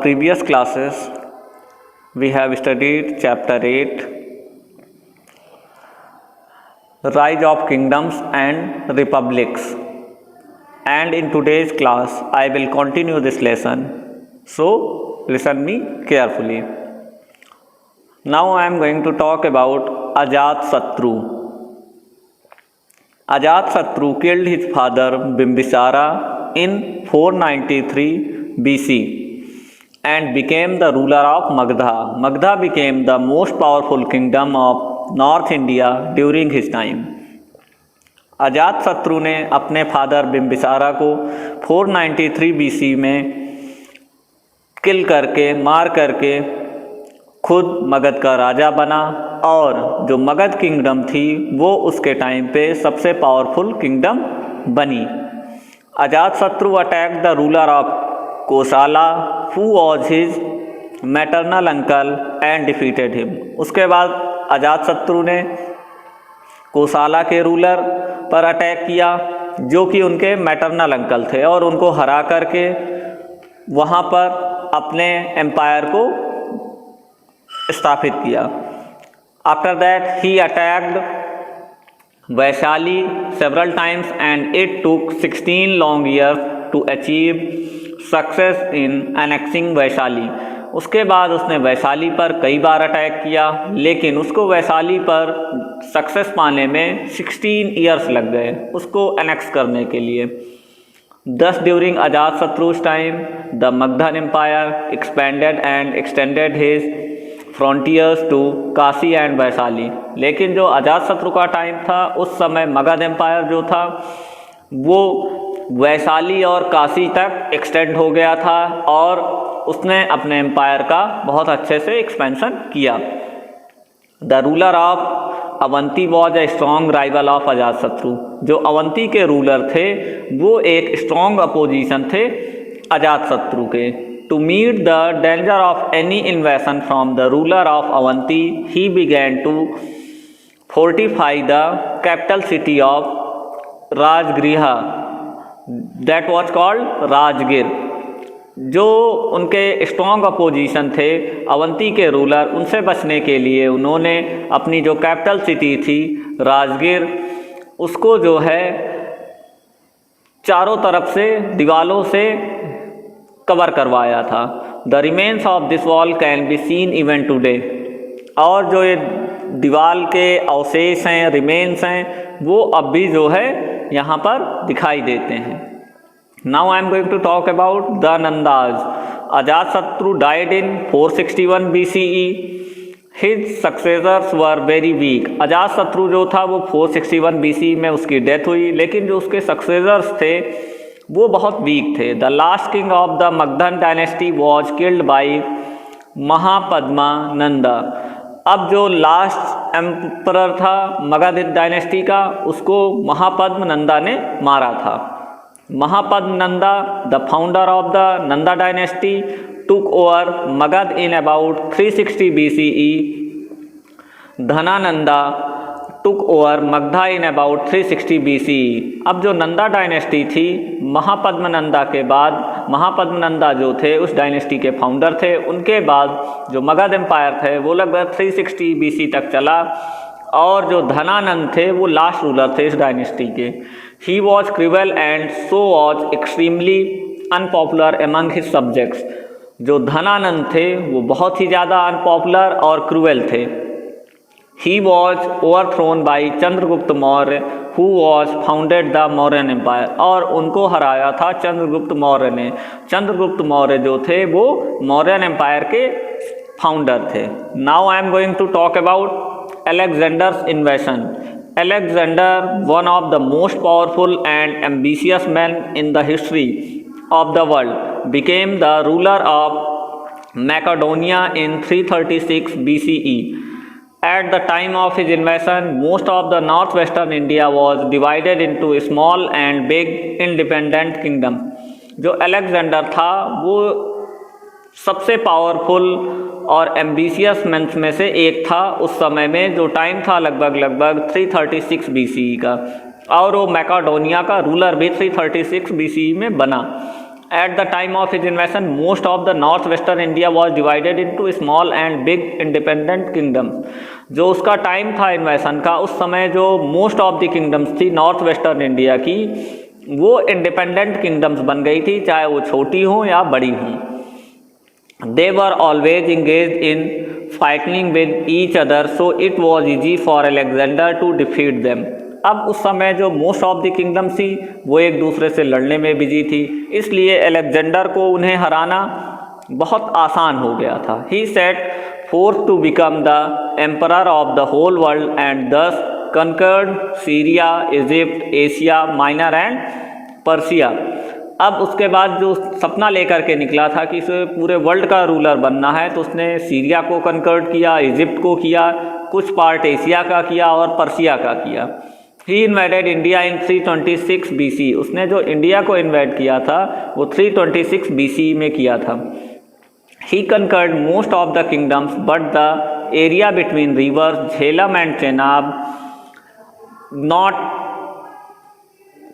Previous classes we have studied chapter 8, Rise of Kingdoms and Republics, and in today's class I will continue this lesson, so listen me carefully. Now I am going to talk about Ajatasattu. Ajatasattu killed his father Bimbisara in 493 BC and became the ruler of Magadha. Magadha became the most powerful kingdom of North India during his time. Ajatashatru ने अपने father Bimbisara को 493 BC में किल करके मार करके खुद मगध का राजा बना और जो मगध किंगडम थी वो उसके टाइम पे सबसे पावरफुल किंगडम बनी. Ajatashatru attacked the ruler of कोसाला who was his maternal uncle and defeated him. उसके बाद अजातशत्रु ने कोसाला के रूलर पर अटैक किया जो कि उनके मैटरनल अंकल थे और उनको हरा करके वहाँ पर अपने एम्पायर को स्थापित किया. After that he attacked Vaishali several times and it took 16 long years to achieve success in annexing Vaishali. उसके बाद उसने वैशाली पर कई बार अटैक किया लेकिन उसको वैशाली पर सक्सेस पाने में 16 ईयर्स लग गए उसको एनेक्स करने के लिए. Thus during Ajatasatru's time the Magadhan Empire expanded and extended his frontiers to Kashi and Vaishali. लेकिन जो अजातशत्रु का टाइम था उस समय मगध एम्पायर जो था वो वैशाली और काशी तक एक्सटेंड हो गया था और उसने अपने एम्पायर का बहुत अच्छे से एक्सपेंशन किया. The ruler of Avanti was a strong rival of Ajatashatru. जो अवंती के रूलर थे वो एक स्ट्रॉन्ग अपोजिशन थे अजातशत्रु के. To meet the danger of any invasion from the ruler of Avanti, he began to fortify the capital city of Rajgriha, that was called Rajgir. जो उनके strong opposition थे अवंती के रूलर, उनसे बचने के लिए उन्होंने अपनी जो कैपिटल सिटी थी राजगिर उसको जो है चारों तरफ से दीवालों से कवर करवाया था. The remains of this wall can be seen even today. और जो ये दीवाल के अवशेष हैं रिमेन्स हैं वो अब भी जो है यहाँ पर दिखाई देते हैं. Now I am going to talk about the Nandas. Ajatashatru died in 461 BCE. His successors were very weak. Ajatashatru जो था वो 461 BCE में उसकी डेथ हुई लेकिन जो उसके सक्सेसर्स थे वो बहुत वीक थे. The last king of the Magadhan dynasty was killed by Mahapadmananda. अब जो लास्ट एम्परर था मगध डायनेस्टी का उसको महापद्मनंदा ने मारा था. Mahapadmananda the founder of the Nanda dynasty took over Magadh in about 360 BCE. Dhanananda took over Magadha in about 360 BCE. अब जो नंदा डायनेस्टी थी महापद्मनंदा के बाद, महापद्मनंदा जो थे उस डायनेस्टी के फाउंडर थे, उनके बाद जो मगध एम्पायर थे वो लगभग 360 BC तक चला और जो धनानंद थे वो लास्ट रूलर थे इस डायनेस्टी के. He was cruel and so was extremely unpopular among his subjects. जो धनानंद थे वो बहुत ही ज़्यादा अनपॉपुलर और क्रूएल थे. He was overthrown by Chandragupta Maurya who was founded the Mauryan Empire. और उनको हराया था चंद्रगुप्त मौर्य ने. चंद्रगुप्त मौर्य जो थे वो मौर्यन एम्पायर के फाउंडर थे. Now I am going to talk about Alexander's invasion. Alexander, one of the most powerful and ambitious men in the history of the world, became the ruler of Macedonia in 336 BCE. At the time of his invasion, most of the northwestern India was divided into small and big independent kingdom. जो Alexander था वो सबसे powerful और ambitious mains में से एक था उस समय में. जो टाइम था लगभग 336 BCE का और वो मैकाडोनिया का रूलर भी 336 BCE में बना. At the time of his invasion, most of the northwestern India was divided into small and big independent kingdoms. जो उसका टाइम था इन्वेशन का, उस समय जो मोस्ट ऑफ द किंगडम्स थी नॉर्थ वेस्टर्न इंडिया की, वो इंडिपेंडेंट किंगडम्स बन गई थी, चाहे वो छोटी हों या बड़ी हों. They were always engaged in fighting with each other, so it was easy for Alexander to defeat them. अब उस समय जो मोस्ट ऑफ द किंगडम थी वो एक दूसरे से लड़ने में बिजी थी, इसलिए अलेक्जेंडर को उन्हें हराना बहुत आसान हो गया था. He set forth to become the emperor of the whole world and thus conquered Syria, Egypt, Asia Minor and Persia. अब उसके बाद जो सपना लेकर के निकला था कि इसे पूरे वर्ल्ड का रूलर बनना है, तो उसने सीरिया को कन्वर्ट किया, इजिप्ट को किया, कुछ पार्ट एशिया का किया और पर्सिया का किया. ही इन्वेडेड इंडिया इन 326 BC. उसने जो इंडिया को इन्वेड किया था वो 326 BC में किया था. He conquered most of the kingdoms but the area between rivers Jhelum and Chenab not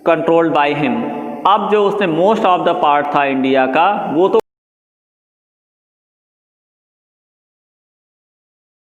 controlled by him. अब जो उसने मोस्ट ऑफ द पार्ट था इंडिया का वो तो